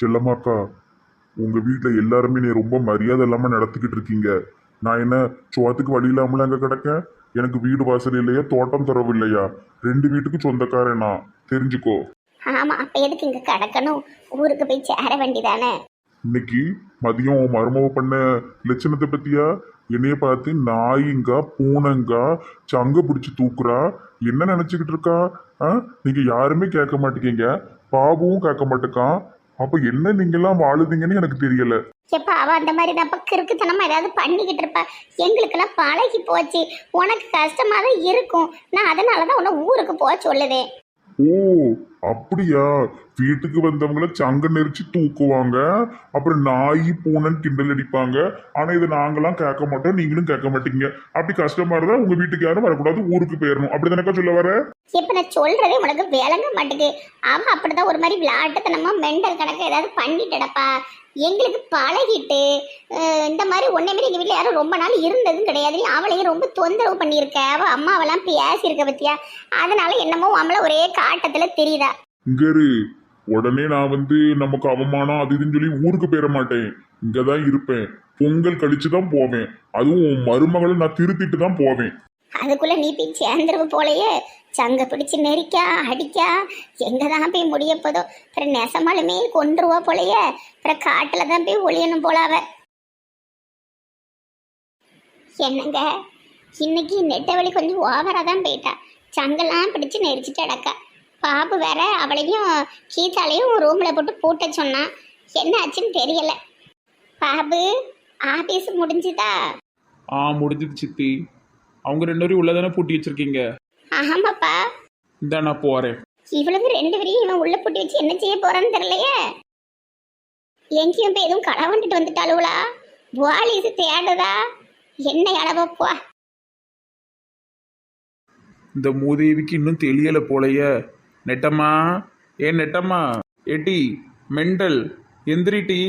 செல்லம்மாக்கா, உங்க வீட்டுல எல்லாருமே நீ ரொம்ப மரியாதை இல்லாம நடத்திக்கிட்டு இருக்கீங்க. நான் என்ன சோத்துக்கு வழி இல்லாமல அங்க கிடக்க? எனக்கு வீடு வாசல் இல்லையா, தோட்டம் தரவு இல்லையா? ரெண்டு வீட்டுக்கு சொந்தக்காரன் நான், தெரிஞ்சுக்கோ. ஆமா, அப்ப எதுக்கு இங்க கிடக்கணும்? ஊருக்கு போய் சேர வேண்டிதானே? இன்னைக்கு மதியம் உன் மருமவ பண்ண லட்சணத்தை பத்தியா? என்னைய பார்த்து நாயிங்கா பூனைங்கா சங்க பிடிச்சி தூக்குறா. என்ன நினைச்சுக்கிட்டு இருக்கா? நீங்க யாருமே கேட்க மாட்டேங்க, பாபுவும் கேட்க மாட்டேக்கான். அப்ப என்ன நீங்க எல்லாம் வாழுதீங்கன்னு எனக்கு தெரியல. எப்ப அவ அந்த மாதிரி தான் கிறுக்குத்தனமா ஏதாவது பண்ணிக்கிட்டு இருப்பா. எங்களுக்கெல்லாம் பழகி போச்சு. உனக்கு கஷ்டமா தான் இருக்கும். நான் அதனாலதான் உன்னை ஊருக்கு போக சொல்லுதேன். ஓ, அப்படியா? வீட்டுக்கு வந்தவங்கள சங்க நெரிச்சு தூக்குவாங்க, அப்புறம் நாய் பூனைன்னு கிண்டல் அடிப்பாங்க. ஆனா இதை நாங்களாம் கேட்க மாட்டோம், நீங்களும் கேட்க மாட்டீங்க. அப்படி கஷ்டமா இருந்தா உங்க வீட்டுக்கு யாரும் வரக்கூடாது, ஊருக்கு போயிடணும். அப்படி தானக்கா சொல்ல வர? இப்ப நான் சொல்றதே உனக்கு விளங்க மாட்டேங்குது. அவ அப்படிதான் ஒரு மாதிரி விளையாட்டுத்தனமா மெண்டல் கணக்கு ஏதாவது பண்ணிட்டடப்பா. எங்களுக்கு பழகிட்டு இந்த மாதிரி ஒன்னே மாதிரி எங்க வீட்டுல யாரும் ரொம்ப நாள் இருந்ததும் கிடையாது. அவளையும் ரொம்ப தொந்தரவு பண்ணியிருக்க. அவ அம்மாவெல்லாம் பேசியிருக்க பத்தியா? அதனால என்னமோ அவள ஒரே காட்டத்துல தெரியுதா. இங்கரு உடனே நான் நமக்கு அவமானம் அது இதுன்னு சொல்லி ஊருக்கு போயிட மாட்டேன். இங்கதான் இருப்பேன். பொங்கல் கழிச்சு தான் போவேன். அதுவும் உன் மருமகளை நான் திருத்திட்டு தான் போவேன். அதுக்குள்ள நீ போய் சேர்ந்துருவு போலயே. சங்க பிடிச்சு நெரிக்கா அடிக்கா எங்கதான் போய் முடிய போதோ. அப்புறம் நெசமாலுமே கொன்றுவா போலயே. அப்புறம் காட்டுல தான் போய் ஒளியணும் போல அவ. என்னங்க, இன்னைக்கு நெட்டவழி கொஞ்சம் ஓவரா தான் போயிட்டா. சங்கெல்லாம் பிடிச்சு நெரிச்சிட்டு அடக்கா. பாபு வேற அவளையும் கீதாலையும் ரூம்ல போட்டு பூட்ட சொன்னான். என்ன ஆச்சுன்னு தெரியல. பாபு, ஆபீஸ் முடிஞ்சுதா? முடிஞ்சது சித்தி. அவங்க ரெண்டு பேரும் உள்ளதானே பூட்டி வச்சிருக்கீங்க? ஆமாப்பா. இந்த நான் போறேன். இவளுக்கு ரெண்டு பேரையும் இவன் உள்ள பூட்டி வச்சு என்ன செய்ய போறான்னு தெரியலையே. எங்கேயும் போய் எதுவும் களவாண்டுட்டு வந்துட்டாளுவளா? போலீஸ் தேடுதா? என்ன அளவப்பா? இந்த மூதேவிக்கு இன்னும் தெரியல போலைய. நெட்டம்மா, நெட்டம்மா, ஏட்டி மெண்டல் எந்திரிட்டி.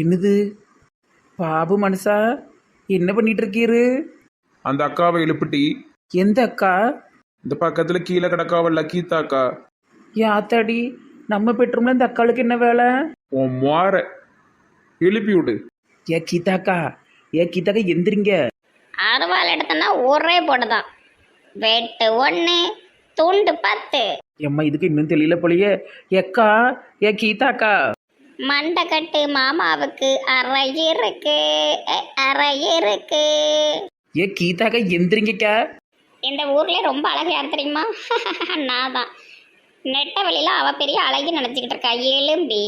என்னது பாபு மனுஷா, என்ன பண்ணிட்டு இருக்கீரு? அந்த அக்காவை எழுப்பிட்டி. எந்த அக்கா? இந்த பக்கத்துல கீழே கிடக்காவல்ல கீதா அக்கா. யாத்தாடி, நம்ம பெட்ரூம்ல இந்த அக்காளுக்கு என்ன வேலை? உன் மாற எழுப்பி விடு. கீதாக்கா, கீதாக்கா எந்திரிங்க. அறுவாள் எடுத்தனா ஒரே போட்டுதான். வெட்டு 1 துண்டு 10. எம்மா, இதுக்கு இன்னும் தெரியல போலயே. ஏக்கா, கீதாக்கா. மண்டக்கட்டு மாமாவுக்கு அறை இருக்கு, அறை இருக்கு. கீதாக்கா எந்திரிங்கக்கா. இந்த ஊர்ல ரொம்ப அழகு யார் தெரியுமா? நான் தான். நெட்ட வழியில அவ பெரிய அழகி நினைச்சுக்கிட்டு இருக்கா. எலும்பி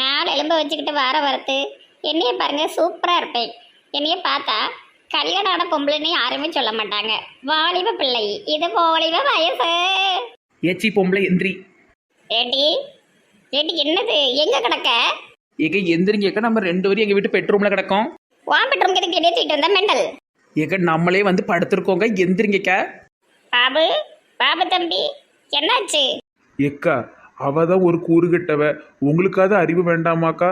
4 எலும்பை வச்சுக்கிட்டு வரத்து என்னைய பாருங்க, சூப்பரா இருப்பேன். என்னைய பார்த்தா கல்யாணம் ஆன பொம்பளைன்னு யாருமே சொல்ல மாட்டாங்க. வாலிப பிள்ளை, இது வாலிப வயசு. ஏச்சி பொம்பளை எந்திரி. ஏடி ஏடி, என்னது எங்க கிடக்க? எந்திரிங்கக்கா, நம்ம ரெண்டு பேரும் எங்க வீட்டு பெட்ரூம்ல கிடக்கோம். வான் பெட்ரூம் கிட்ட கேட்டுட்டு வந்த மெண்டல். நம்மளே படுத்திருக்கோங்க, எந்திரிங்கக்கா. பாபு, பாபு தம்பி, என்னாச்சு? எக்கா, அவதான் ஒரு கூறுகட்டவ. உங்களுக்காவது அறிவு வேண்டாமாக்கா?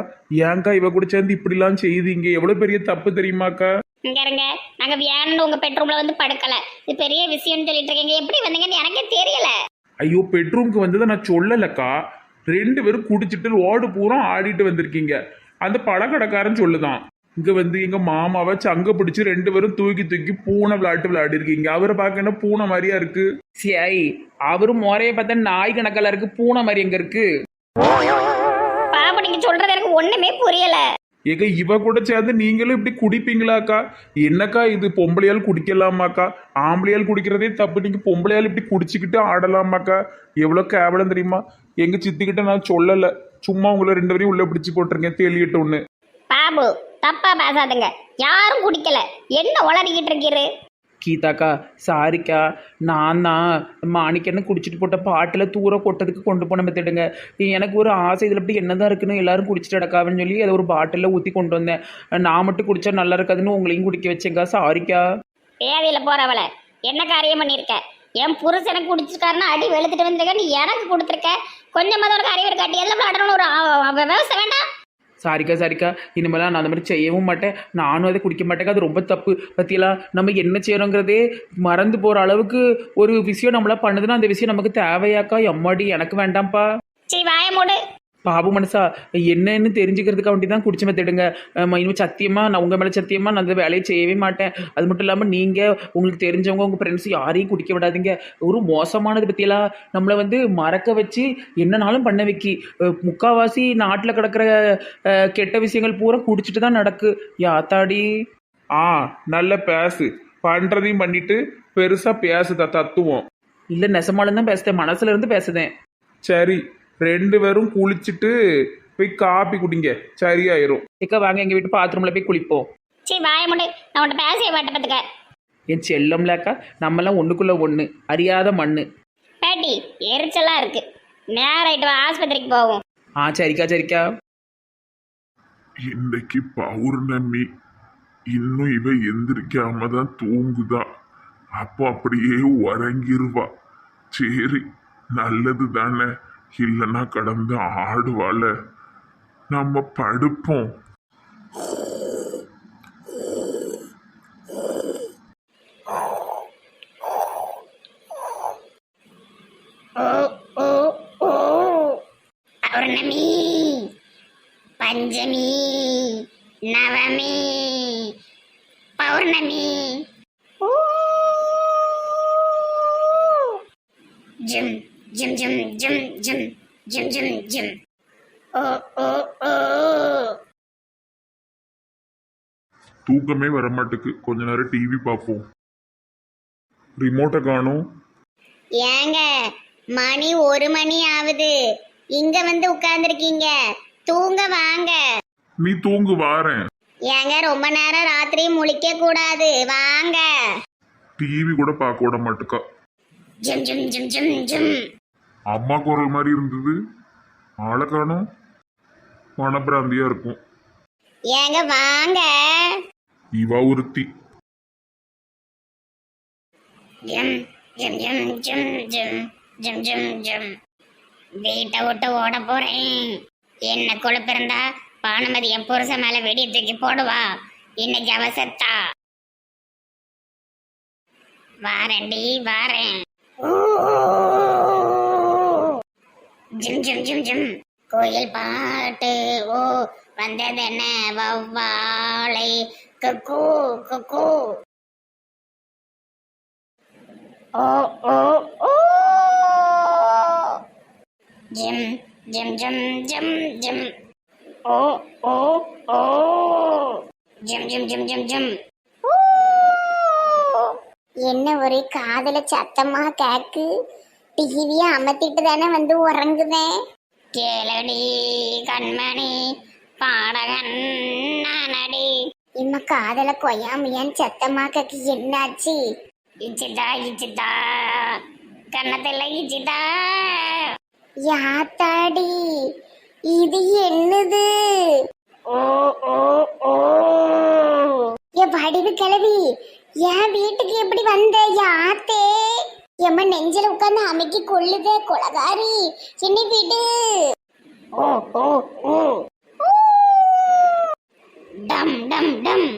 ஏங்கா இவ கூட சேர்ந்து இப்படிலாம் செய்தீங்க? எவ்வளவு பெரிய தப்பு தெரியுமாக்கா? இங்க இருங்க, நாங்க வியான்னு உங்க பெட்ரூம்ல படுக்கல. இது பெரிய விஷயம்னு சொல்லிட்டு இருக்கீங்க. எப்படி வந்தீங்கன்னு எனக்கே தெரியல. ஐயோ, பெட்ரூம்க்கு வந்ததை நான் சொல்லலக்கா. 2 பேரும் குடிச்சிட்டு ரோடு பூரா ஆடிட்டு வந்திருக்கீங்க. அந்த பழக்கடைக்காரன் சொல்லுதான். இங்க எங்க மாமாவை சங்க பிடிச்சி 2 பேரும் தூக்கி தூக்கி பூனை விளையாடி இருக்கீங்க. அவரை பார்க்க என்ன பூனை மாதிரியா இருக்கு? சரி, அவரும் முறைய பார்த்தா நாய் கணக்கில் இருக்கு, பூனை மாதிரி எங்க இருக்கு? பாபு, நீங்க சொல்றது எனக்கு ஒண்ணுமே புரியல. ஏங்க, இவ கூட சேர்ந்து நீங்களும் இப்படி குடிப்பீங்களாக்கா? என்னக்கா இது? பொம்பளையால் குடிக்கலாமாக்கா? ஆம்பளையால் குடிக்கிறதே தப்பு, நீங்க பொம்பளையால் இப்படி குடிச்சுக்கிட்டு ஆடலாமாக்கா? எவ்வளோ கேவலம் தெரியுமா? எங்க சித்திக்கிட்ட நான் சொல்லலை, சும்மா உங்களை 2 பேரையும் உள்ள பிடிச்சி போட்டிருக்கேன் தெளியட்டு ஒன்று. பாபு, தப்பா பேசாதுங்க. யாரும் குடிக்கல. என்ன உளறிக்கிட்டு இருக்கீரு? கீதாக்கா, சாரிக்கா. நான் தான் மாணிக்கன்னு குடிச்சிட்டு போட்ட பாட்டில் தூர கொட்டதுக்கு கொண்டு போன மெத்திடுங்க. எனக்கு ஒரு ஆசை, இதில் இப்படி என்னதான் இருக்குன்னு எல்லாரும் குடிச்சிட்டு அடக்காவன்னு சொல்லி அதை ஒரு பாட்டிலில் ஊற்றி கொண்டு வந்தேன். நான் மட்டும் குடித்தா நல்லா இருக்காதுன்னு உங்களையும் குடிக்க வச்சேங்க்கா, சாரிக்கா. தேவையில்ல போறவள, என்ன காரியம் பண்ணியிருக்க? என் புருஷனை குடிச்சிருக்காருன்னா அடி வெளுத்துட்டு வந்திருக்க, நீ எனக்கு கொடுத்துருக்க. கொஞ்சமாக ஒரு காரியம் இருக்காட்டி எல்லாம் விளையாடணும். ஒரு விவசாயம் வேண்டாம். சாரிக்கா, இனிமேலாம் நான் அந்த மாதிரி செய்யவும் மாட்டேன். நானும் அதை குடிக்க மாட்டேங்க. அது ரொம்ப தப்பு. பற்றியெல்லாம் நம்ம என்ன செய்யறோங்கிறதே மறந்து போகிற அளவுக்கு ஒரு விஷயம் நம்மளா பண்ணுதுன்னா அந்த விஷயம் நமக்கு தேவையாக்கா? எம்மாடி, எனக்கு வேண்டாம்ப்பா. சரி, வாய மூடு. பாபு மனசா என்னன்னு தெரிஞ்சுக்கிறதுக்கு வேண்டி தான் குடிச்சு மெத்திடுங்க. இனிமே சத்தியமாக நான் உங்கள் மேலே சத்தியமாக நான் அந்த வேலையை செய்யவே மாட்டேன். அது மட்டும் இல்லாமல் நீங்கள் உங்களுக்கு தெரிஞ்சவங்க உங்கள் ஃப்ரெண்ட்ஸ் யாரையும் குடிக்க விடாதீங்க. ஒரு மோசமானது பற்றியெல்லாம் நம்மளை வந்து மறக்க வச்சு என்னனாலும் பண்ண வைக்கி. முக்கால்வாசி நாட்டில் கிடக்கிற கெட்ட விஷயங்கள் பூரா குடிச்சிட்டு தான் நடக்கு. யாத்தாடி. ஆ நல்ல பேசு, பண்ணுறதையும் பண்ணிட்டு பெருசாக பேசுதா தத்துவம். இல்லை நெசமாலும் தான் பேசுதேன், மனசுல இருந்து பேசுதேன். சரி, 2 பேரும் குளிச்சுட்டு போய் காப்பி குடிங்க, சரியாயிரும். ஏக்கா வாங்க எங்கள் வீட்டு பாத்ரூமில் போய் குளிப்போம். சரி வாய முடி, நான் உன்ட்ட பேசவே மாட்டேன் பார்த்துக்க. என் செல்லம்லாக்கா, நம்மெல்லாம் ஒன்றுக்குள்ளே ஒன்று அறியாத மண்ணு. பேட்டி எரிச்சலா இருக்கு, நேராயிட்டு வா, ஆஸ்பத்திரிக்கு போவோம். ஆ சரிக்கா சரிக்கா. இன்னைக்கு பௌர்ணமி, இன்னும் இவ எந்திரிக்காம தான் தூங்குதா. அப்போ அப்படியே உறங்கிருவா. சரி, நல்லது தானே, இல்லைன்னா கடந்து ஆடுவாள. நம்ம படுப்போம். ஓ ஓ ஓ பௌர்ணமி, பஞ்சமி, நவமி, பௌர்ணமி. ஊ. ஜிம் ஜிம் ஜிம் ஜிம் ஜிம் ஜிம் ஜிம் ஜிம். ஓ ஓ ஓ. தூக்கமே வரமாட்டுக்கு. கொஞ்ச நேரம் டிவி பார்ப்போம். ரிமோட்டை காணும். ஏங்க மணி 1 மணி ஆகுது, இங்க வந்து உட்கார்ந்துருக்கீங்க, தூங்க வாங்க. நீ தூங்கு, வாரேன். ஏங்க ரொம்ப நேரம் ராத்திரி முழிக்க கூடாது, வாங்க. டிவி கூட பார்க்க விட மாட்டுக்கா. ஜிம் ஜிம் ஜிம் ஜிம் ஜிம். அம்மா குரல் மாதிரி இருந்தது, ஆளை காணும். மனப்பிராந்தியா இருக்கும். ஏங்க வாங்க. இவா ஒருத்தி. ஜிம் ஜிம் ஜிம் ஜிம் ஜிம் ஜிம் ஜிம் ஜிம். வீட்டை விட்டு ஓட போறேன். என்ன கொழுப்பிருந்தா பானுமதி என் புருஷன் மேல வெடி தூக்கி போடுவா. இன்னைக்கு அவ செத்தா. வாரண்டி வாரேன். ஜிம் ஜிம் ஜிம் ஜிம். கோயில் பாட்டு ஓ வந்தது என்ன வவ்வாலை குக்கு குக்கு. ஓ ஓ ஓ. ஜிம் ஜிம் ஜிம் ஜிம் ஜிம். ஓ ஓ ஓ. ஜிம் ஜிம் ஜிம் ஜிம் ஜிம். என்ன ஒரு காதல சத்தமா கேக்கு. டிவியை அமர்த்திட்டு தானே வந்து உறங்குதேன். கேளடி கண்மணி பாடகன் நானடி. இம்ம காதல கொய்யாமையான் சத்தமா கேக்கு. என்னாச்சு? இச்சிதா இச்சிதா கண்ணத்துல இச்சிதா. யாத்தாடி இது என்னது? ஓ ஓ ஓ. என் வடிவு கிளவி, என் வீட்டுக்கு எப்படி வந்த? யாத்தே எம்ம நெஞ்சில உட்கார்ந்து அமைக்கி கொள்ளுதே கொலகாரி, என்னை விடு. ஓ ஓ ஓ. டம் டம் டம்.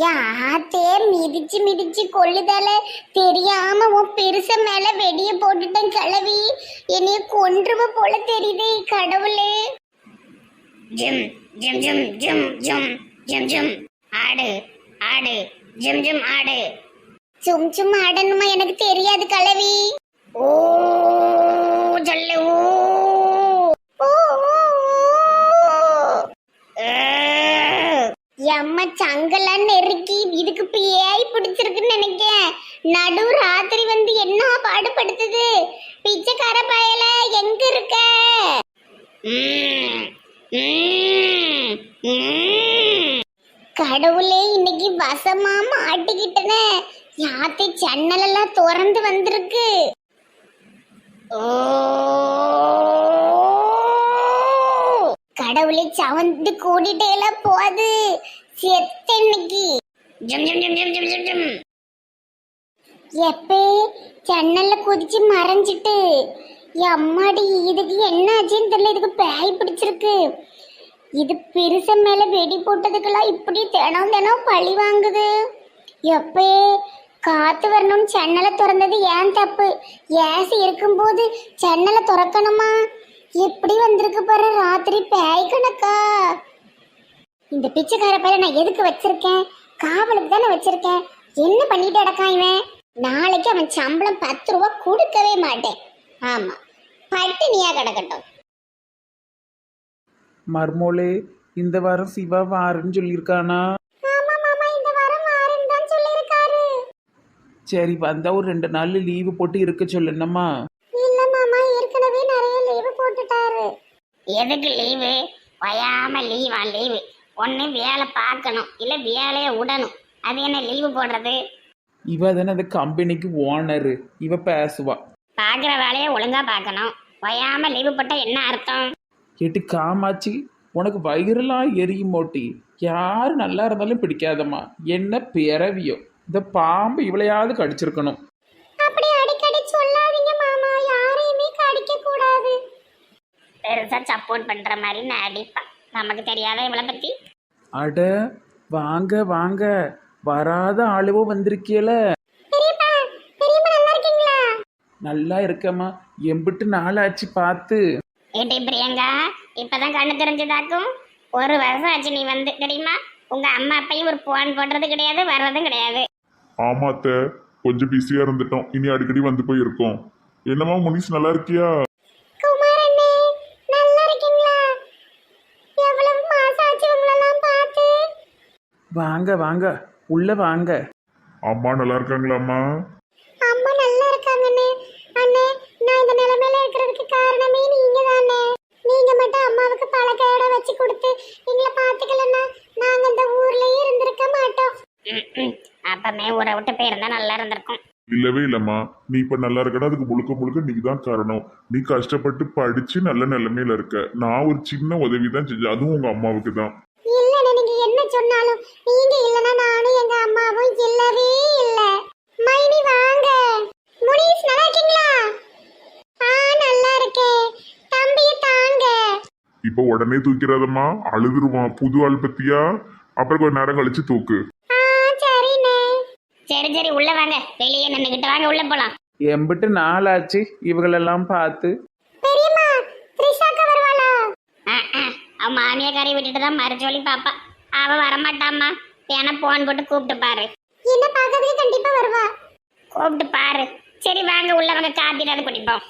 யாத்தே மிதிச்சு மிதிச்சு கொள்ளுதால தெரியாம உன் பெருச மேல வெடிய போட்டுட்டேன் கிளவி. என்னைய கொன்றுவ போல தெரியுதே கடவுளே. ஜிம் ஜிம் ஜிம் ஜிம் ஜிம் ஜிம் ஜிம். ஆடு ஆடு ஜிம் ஜிம் ஆடு. சும் சும் ஆடணுமா? எனக்கு தெரியாது கலவி. ஓ ஜல்ல ஓ. எம்ம சங்கெல்லாம் நெருக்கி இதுக்கு பேய் பிடிச்சிருக்குன்னு நினைக்கேன். நடு ராத்திரி வந்து என்ன பாடுபடுத்துது. பிச்சைக்கார பயல எங்க இருக்க? கடவுளே, இன்னைக்கு வசமா மாட்டிக்கிட்டனே. யாத்தி ஜன்னல் எல்லாம் திறந்து வந்திருக்கு. ஓ கடவுளே, சவந்து கூட்டிட்டே எல்லாம் போது. செத்த இன்னைக்கு. ஜம் ஜம் ஜம் ஜம் ஜம் ஜம் ஜம். எப்பே ஜன்னல்ல குதிச்சு மறைஞ்சிட்டு. அம்மாடி, இதுக்கு என்ன ஆச்சுன்னு தெரியல. இதுக்கு பேய் பிடிச்சிருக்கு. இது பெருச மேல வெடி போட்டதுக்கெல்லாம் இப்படி தினம் தினம் பழி வாங்குது. எப்பே காத்து வரணும்னு ஜன்னலை திறந்தது ஏன் தப்பு? ஏசி இருக்கும்போது ஜன்னலை திறக்கணுமா? எப்படி வந்திருக்கு பாரு ராத்திரி பேய் கணக்கா. இந்த பிச்சைக்கார பையனை நான் எதுக்கு வச்சிருக்கேன்? காவலுக்கு தானே வச்சிருக்கேன். என்ன பண்ணிட்டு அடக்கான் இவன்? நாளைக்கு அவன் சம்பளம் 10 ரூபா கொடுக்கவே மாட்டேன். ஆமா, பட்டினியா கிடக்கட்டும். மர்மோளே, இந்த வாரம் சிவா வாருன்னு சொல்லியிருக்கானா? ஆமா மாமா, இந்த வாரம் வாரேன்னு தான் சொல்லியிருக்காரு. சரி, வந்தா ஒரு 2 நாள் லீவு போட்டு இருக்க சொல்லணுமா? இல்ல மாமா, ஏற்கனவே நிறைய லீவு போட்டுட்டாரு. எதுக்கு லீவு? வயாம லீவா லீவு? ஒன்னு வேலை பார்க்கணும், இல்ல வேலையை விடணும். அது என்ன லீவு போடுறது? இவ தானே அந்த கம்பெனிக்கு ஓனரு, இவ பேசுவா. பார்க்குற வேலையை ஒழுங்கா பார்க்கணும். வயாம லீவு போட்டா என்ன அர்த்தம்? கேட்டு காமாச்சி, உனக்கு வயிறுலாம் எரியும் மோட்டி. யார் நல்லா இருந்தாலும் பிடிக்காதம்மா. என்ன பிறவியோ, இந்த பாம்பு இவளையாவது கடிச்சிருக்கணும். அப்படி அடிக்கடி சொல்லாதீங்க மாமா, யாரையுமே கடிக்க கூடாது. பெருசா சப்போர்ட் பண்ற மாதிரி நான் அடிப்பேன். நமக்கு தெரியாத இவளை பத்தி. அட வாங்க வாங்க, வராத ஆளுவோ வந்திருக்கியல. பெரியப்பா, பெரியப்பா நல்லா இருக்கீங்களா? நல்லா இருக்கம்மா, எம்பிட்டு நாளாச்சு பார்த்து. ஏடி பிரியங்கா, இப்பதான் கண்ணு தெரிஞ்சதாக்கும். 1 வருஷம் ஆச்சு நீ வந்து, தெரியுமா? உங்க அம்மா அப்பையும் ஒரு போன் போடுறது கிடையாது, வர்றதும் கிடையாது. ஆமாத்த, கொஞ்சம் பிஸியா இருந்துட்டோம். இனி அடிக்கடி வந்து போய் இருக்கோம். என்னம்மா முனிஸ், நல்லா இருக்கியா? குமார் அண்ணே, நல்லா இருக்கீங்களா? எவ்வளவு மாசம் ஆச்சு உங்களெல்லாம் பார்த்து. வாங்க வாங்க, உள்ள வாங்க. அம்மா நல்லா இருக்காங்களாம்மா? அம்மா நல்லா இருக்காங்கண்ணே. அண்ணே, நான் இந்த நிலைமையில இருக்கிறதுக்கு காரணமே நீங்க தானே. நீங்க மட்டும் அம்மாவுக்கு பழக்கையோட வச்சு கொடுத்து எங்களை பாத்துக்கலன்னா நாங்க இந்த ஊர்லயே இருந்திருக்க மாட்டோம். அப்பமே ஊரை விட்டு போயிருந்தா நல்லா இருந்திருக்கும். இல்லவே இல்லம்மா, நீ இப்ப நல்லா இருக்கடா, அதுக்கு முழுக்க முழுக்க நீ தான் காரணம். நீ கஷ்டப்பட்டு படிச்சு நல்ல நிலைமையில இருக்க. நான் ஒரு சின்ன உதவி தான் செஞ்சேன், அதுவும் உங்க அம்மாவுக்கு தான். இல்லண்ணே, நீங்க என்ன சொன்னாலும் நீங்க இல்லனா நானும் எங்க அம்மாவும் இல்லவே இல்ல. மைனி வாங்க. முனிஸ் நல்லா இருக்கீங்களா? நல்லா இருக்கேன். தம்பியை தாங்க. இப்ப உடனே தூக்கிறாதம்மா, அழுதுருவான். புது ஆள் பத்தியா? அப்புறம் கொஞ்ச நேரம் கழிச்சு தூக்கு. சரிண்ணே. சரி சரி, உள்ள வாங்க. வெளியே நின்னுகிட்டு வாங்க, உள்ள போலாம். எம்பிட்டு நாளாச்சு இவங்களெல்லாம் பார்த்து. பெரியம்மா, த்ரிஷாக்கா வருவாளா? அவ மாமியாக்காரை விட்டுட்டு தான் மறுஜோலி பாப்பா. அவ வரமாட்டாம்மா. ஏன்னா போன் போட்டு கூப்பிட்டு பாரு. என்ன பார்க்கறதுக்கு கண்டிப்பா வருவா. கூப்பிட்டு பாரு. சரி வாங்க, உள்ள வாங்க, காப்பி ஏதாவது குடிப்போம்.